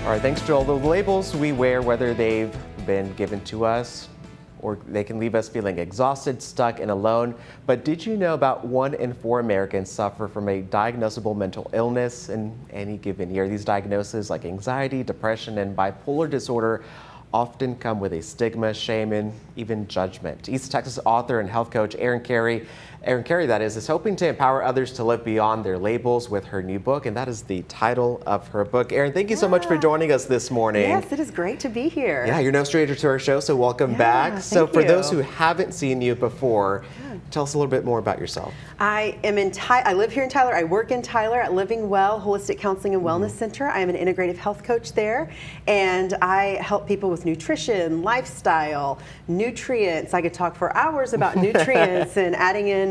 All right, thanks, Joel. The labels we wear, whether they've been given to us or they can leave us feeling exhausted, stuck, and alone. But did you know about 1 in 4 Americans suffer from a diagnosable mental illness in any given year? These diagnoses like anxiety, depression, and bipolar disorder often come with a stigma, shame, and even judgment. East Texas author and health coach Erin Kerry, that is hoping to empower others to live beyond their labels with her new book, and that is the title of her book. Erin, thank you so much for joining us this morning. Yes, it is great to be here. Yeah, you're no stranger to our show, so welcome back. So for those who haven't seen you before, tell us a little bit more about yourself. I live here in Tyler. I work in Tyler at Living Well Holistic Counseling and Wellness Center. I am an integrative health coach there, and I help people with nutrition, lifestyle, nutrients. I could talk for hours about nutrients and adding in,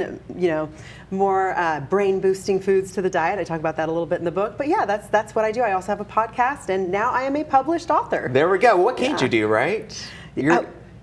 more brain boosting foods to the diet. I talk about that a little bit in the book. But yeah, that's what I do. I also have a podcast, and now I am a published author. There we go. What can't you do, right?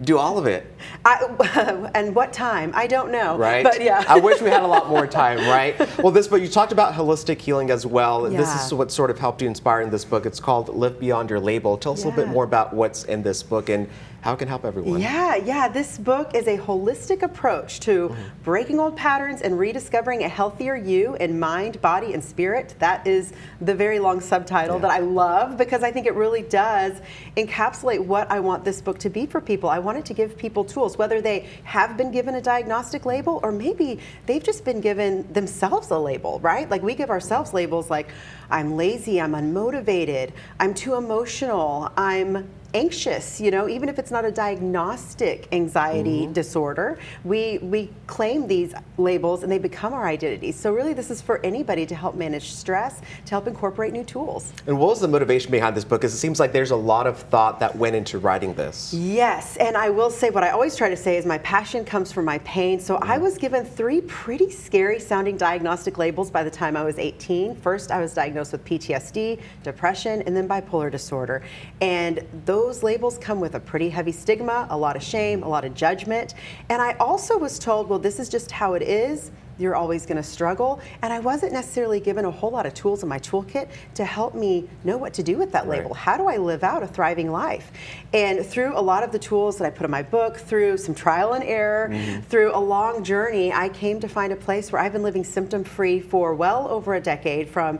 Do all of it. And what time? I don't know. Right? But yeah. I wish we had a lot more time, right? Well, this book, you talked about holistic healing as well. Yeah. This is what sort of helped you inspire in this book. It's called Live Beyond Your Label. Tell us a little bit more about what's in this book and how it can help everyone. Yeah. This book is a holistic approach to breaking old patterns and rediscovering a healthier you in mind, body, and spirit. That is the very long subtitle that I love because I think it really does encapsulate what I want this book to be for people. I want it to give people tools, whether they have been given a diagnostic label or maybe they've just been given themselves a label, right? Like we give ourselves labels like I'm lazy, I'm unmotivated, I'm too emotional, I'm anxious, even if it's not a diagnostic anxiety disorder, we claim these labels and they become our identities. So really this is for anybody to help manage stress, to help incorporate new tools. And what was the motivation behind this book? Because it seems like there's a lot of thought that went into writing this. Yes, and I will say what I always try to say is my passion comes from my pain. So I was given 3 pretty scary sounding diagnostic labels by the time I was 18. First, I was diagnosed with PTSD, depression, and then bipolar disorder. And those labels come with a pretty heavy stigma, a lot of shame, a lot of judgment. And I also was told, well, this is just how it is. You're always going to struggle. And I wasn't necessarily given a whole lot of tools in my toolkit to help me know what to do with that label. How do I live out a thriving life? And through a lot of the tools that I put in my book, through some trial and error, through a long journey, I came to find a place where I've been living symptom-free for well over a decade from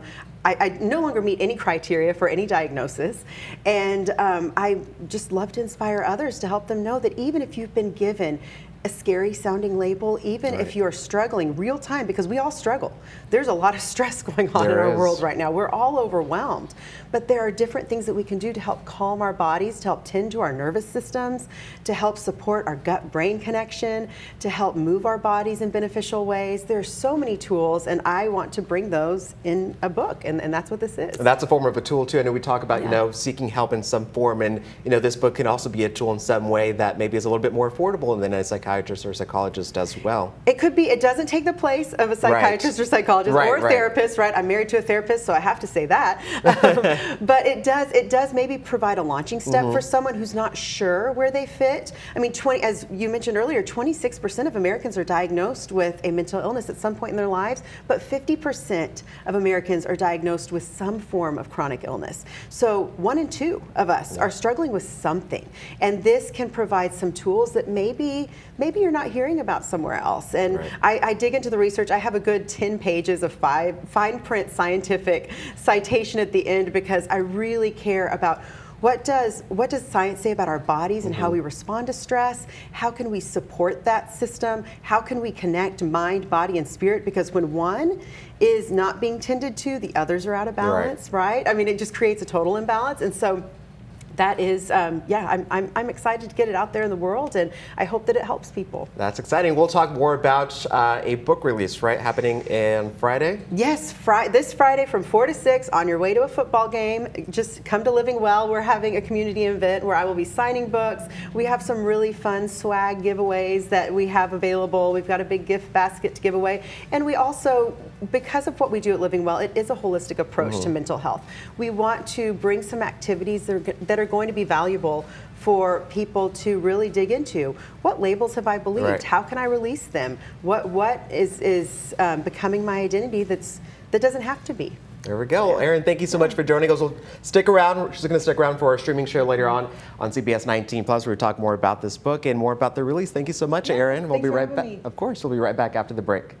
I no longer meet any criteria for any diagnosis, and I just love to inspire others to help them know that even if you've been given a scary sounding label, even if you're struggling real time, because we all struggle. There's a lot of stress going on in our world right now. We're all overwhelmed. But there are different things that we can do to help calm our bodies, to help tend to our nervous systems, to help support our gut-brain connection, to help move our bodies in beneficial ways. There's so many tools, and I want to bring those in a book, and that's what this is. And that's a form of a tool too. I know we talk about, seeking help in some form, and this book can also be a tool in some way that maybe is a little bit more affordable than a psychiatrist or psychologist does well. It could be, it doesn't take the place of a psychiatrist or psychologist or a therapist, right? I'm married to a therapist, so I have to say that. But it does maybe provide a launching step for someone who's not sure where they fit. I mean, as you mentioned earlier, 26% of Americans are diagnosed with a mental illness at some point in their lives, but 50% of Americans are diagnosed with some form of chronic illness. So 1 in 2 of us are struggling with something. And this can provide some tools that maybe you're not hearing about somewhere else. And I dig into the research. I have a good 10 pages of fine print scientific citation at the end because I really care about what does science say about our bodies and how we respond to stress? How can we support that system? How can we connect mind, body, and spirit? Because when one is not being tended to, the others are out of balance, right? I mean, it just creates a total imbalance. And so that is, I'm excited to get it out there in the world, and I hope that it helps people. That's exciting. We'll talk more about a book release, right, happening on Friday? Yes, this Friday from 4 to 6 on your way to a football game. Just come to Living Well. We're having a community event where I will be signing books. We have some really fun swag giveaways that we have available. We've got a big gift basket to give away. And we also, because of what we do at Living Well, it is a holistic approach to mental health. We want to bring some activities that are going to be valuable for people to really dig into. What labels have I believed? How can I release them? What is becoming my identity that doesn't have to be? There we go. Erin, thank you so much for joining us. We'll stick around. She's going to stick around for our streaming show later on CBS 19 Plus, where we talk more about this book and more about the release. Thank you so much, Erin. We'll be right back. Of course, we'll be right back after the break.